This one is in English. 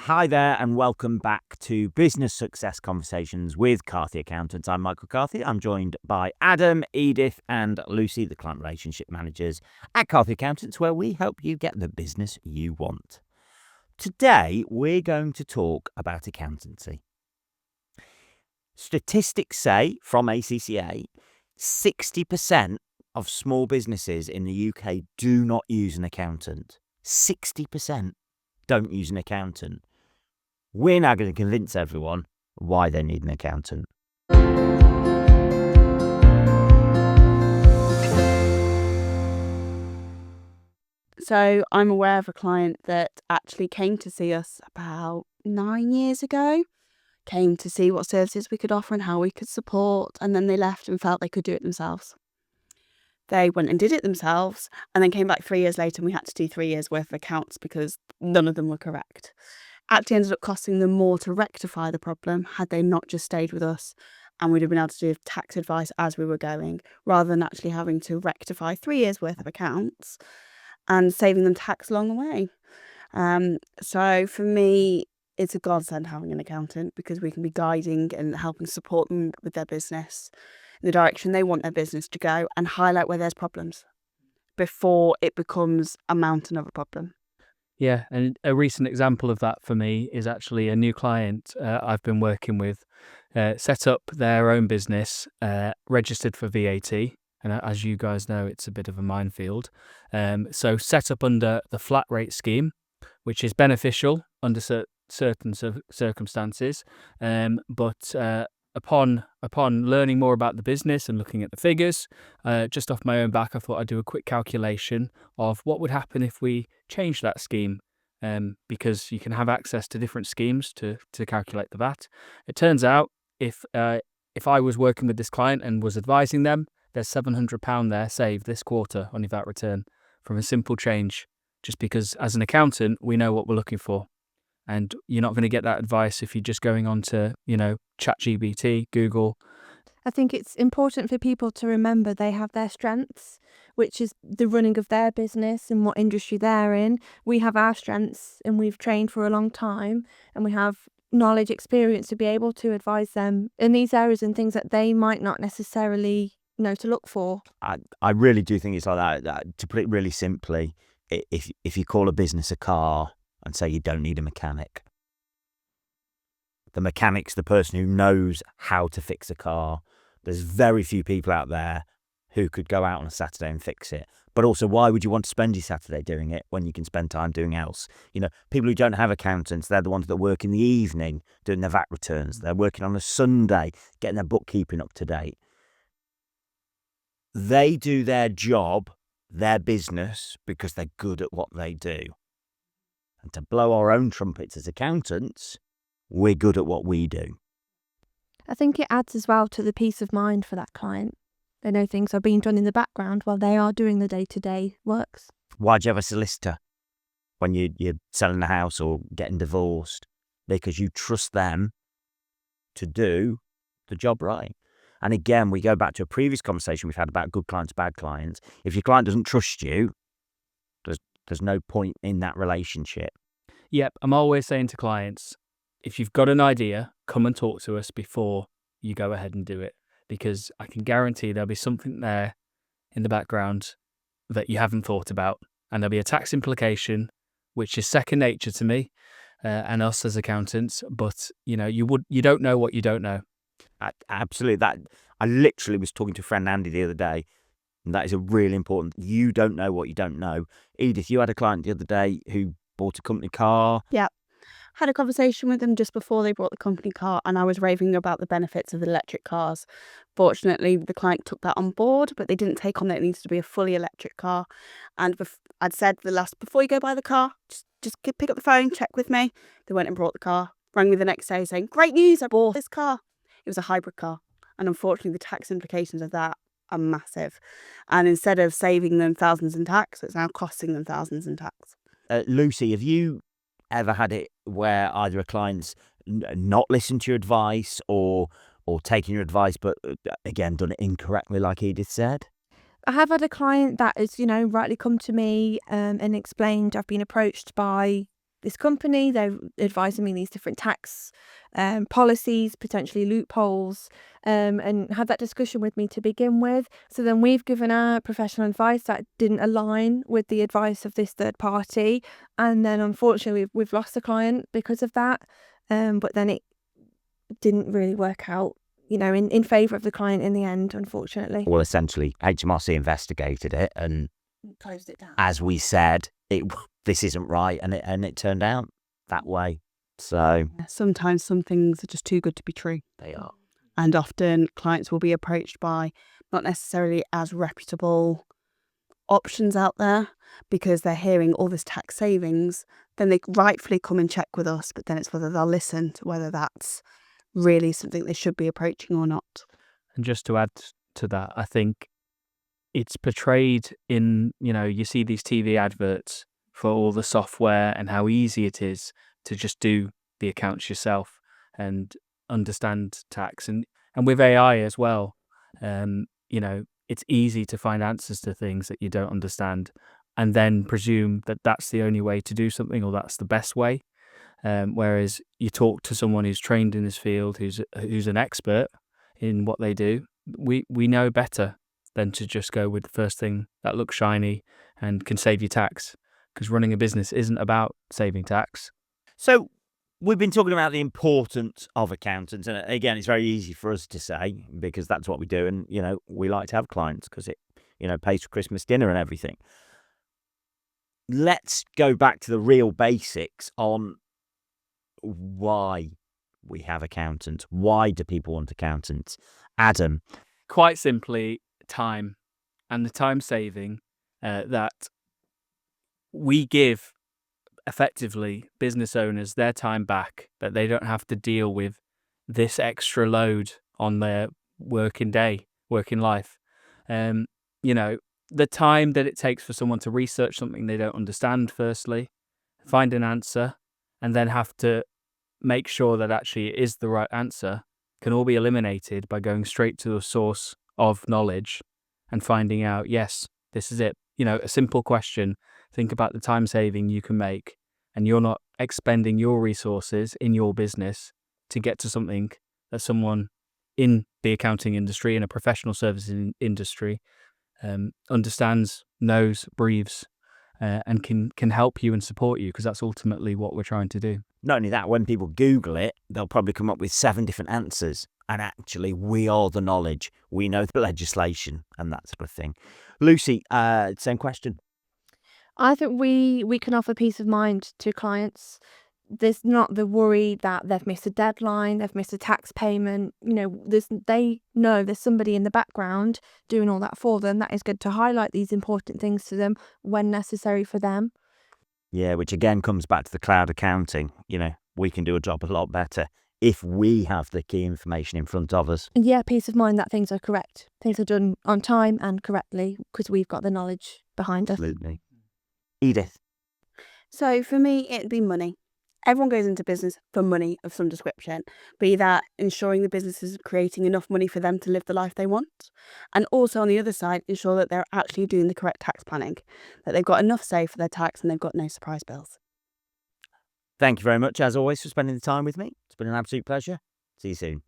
Hi there and welcome back to Business Success Conversations with Carthy Accountants. I'm Michael Carthy. I'm joined by Adam, Edith and Lucy, the client relationship managers at Carthy Accountants, where we help you get the business you want. Today, we're going to talk about accountancy. Statistics say from ACCA, 60% of small businesses in the UK do not use an accountant. 60% don't use an accountant. We're now going to convince everyone why they need an accountant. So I'm aware of a client that actually came to see us about 9 years ago, came to see what services we could offer and how we could support, and then they left and felt they could do it themselves. They went and did it themselves and then came back 3 years later and we had to do 3 years worth of accounts because none of them were correct. Actually ended up costing them more to rectify the problem had they not just stayed with us, and we'd have been able to do tax advice as we were going, rather than actually having to rectify 3 years worth of accounts and saving them tax along the way. So for me, it's a godsend having an accountant because we can be guiding and helping support them with their business in the direction they want their business to go and highlight where there's problems before it becomes a mountain of a problem. Yeah, and a recent example of that for me is actually a new client I've been working with, set up their own business, registered for VAT, and as you guys know, it's a bit of a minefield. So set up under the flat rate scheme, which is beneficial under certain circumstances, but upon learning more about the business and looking at the figures, just off my own back, I thought I'd do a quick calculation of what would happen if we changed that scheme, because you can have access to different schemes to calculate the VAT. It turns out if I was working with this client and was advising them, there's £700 there saved this quarter on your VAT return from a simple change, just because as an accountant, we know what we're looking for. And you're not going to get that advice if you're just going on to, ChatGPT, Google. I think it's important for people to remember they have their strengths, which is the running of their business and what industry they're in. We have our strengths and we've trained for a long time and we have knowledge, experience to be able to advise them in these areas and things that they might not necessarily know to look for. I really do think it's like that. To put it really simply, if you call a business a car and say you don't need a mechanic, the mechanic's the person who knows how to fix a car. There's very few people out there who could go out on a Saturday and fix it. But also, why would you want to spend your Saturday doing it when you can spend time doing else? People who don't have accountants, they're the ones that work in the evening doing their VAT returns. They're working on a Sunday, getting their bookkeeping up to date. They do their job, their business, because they're good at what they do. And to blow our own trumpets as accountants, we're good at what we do. I think it adds as well to the peace of mind for that client. They know things are being done in the background while they are doing the day-to-day works. Why do you have a solicitor when you're selling a house or getting divorced? Because you trust them to do the job right. And again, we go back to a previous conversation we've had about good clients, bad clients. If your client doesn't trust you, there's no point in that relationship. Yep, I'm always saying to clients, if you've got an idea, come and talk to us before you go ahead and do it, because I can guarantee there'll be something there in the background that you haven't thought about, and there'll be a tax implication, which is second nature to me and us as accountants. But you don't know what you don't know. Absolutely. That I literally was talking to a friend Andy the other day, and that is a really important. You don't know what you don't know. Edith, you had a client the other day who bought a company car. Yeah. Had a conversation with them just before they bought the company car and I was raving about the benefits of the electric cars. Fortunately, the client took that on board, but they didn't take on that it needs to be a fully electric car. And I'd said before you go buy the car, just pick up the phone, check with me. They went and brought the car, rang me the next day saying, great news, I bought this car. It was a hybrid car. And unfortunately, the tax implications of that are massive. And instead of saving them thousands in tax, it's now costing them thousands in tax. Lucy, have you ever had it where either a client's not listened to your advice or taken your advice, but again, done it incorrectly, like Edith said? I have had a client that has, rightly come to me and explained I've been approached by this company, they're advising me these different tax policies, potentially loopholes, and had that discussion with me to begin with. So then we've given our professional advice that didn't align with the advice of this third party, and then unfortunately we've lost a client because of that. But then it didn't really work out, in favour of the client in the end, unfortunately. Well, essentially, HMRC investigated it, and Closed it down. as we said, this isn't right, and it turned out that way. So Sometimes some things are just too good to be true. they are. And often clients will be approached by not necessarily as reputable options out there because they're hearing all this tax savings. Then they rightfully come and check with us, but then it's whether they'll listen to whether that's really something they should be approaching or not. And just to add to that, I think it's portrayed in, you see these TV adverts for all the software and how easy it is to just do the accounts yourself and understand tax. And with AI as well, it's easy to find answers to things that you don't understand and then presume that that's the only way to do something or that's the best way. Whereas you talk to someone who's trained in this field, who's an expert in what they do, we know better than to just go with the first thing that looks shiny and can save you tax, because running a business isn't about saving tax. So we've been talking about the importance of accountants, and again, it's very easy for us to say because that's what we do, and we like to have clients because it pays for Christmas dinner and everything. Let's go back to the real basics on why we have accountants. Why do people want accountants? Adam. Quite simply, time, and the time saving that we give effectively business owners their time back, that they don't have to deal with this extra load on their working life. The time that it takes for someone to research something they don't understand, firstly, find an answer, and then have to make sure that actually it is the right answer, can all be eliminated by going straight to the source of knowledge and finding out, yes, this is it. A simple question. Think about the time saving you can make, and you're not expending your resources in your business to get to something that someone in the accounting industry, in a professional services industry, understands, knows, breathes, and can help you and support you, because that's ultimately what we're trying to do. Not only that, when people Google it, they'll probably come up with 7 different answers. And actually, we are the knowledge. We know the legislation and that sort of thing. Lucy, same question. I think we can offer peace of mind to clients. There's not the worry that they've missed a deadline, they've missed a tax payment. They know there's somebody in the background doing all that for them. That is good to highlight these important things to them when necessary for them. Yeah, which again comes back to the cloud accounting. We can do a job a lot better if we have the key information in front of us. And yeah, peace of mind that things are correct. Things are done on time and correctly because we've got the knowledge behind us. Absolutely. Edith. So for me, it'd be money. Everyone goes into business for money of some description, be that ensuring the business is creating enough money for them to live the life they want. And also on the other side, ensure that they're actually doing the correct tax planning, that they've got enough saved for their tax and they've got no surprise bills. Thank you very much, as always, for spending the time with me. It's been an absolute pleasure. See you soon.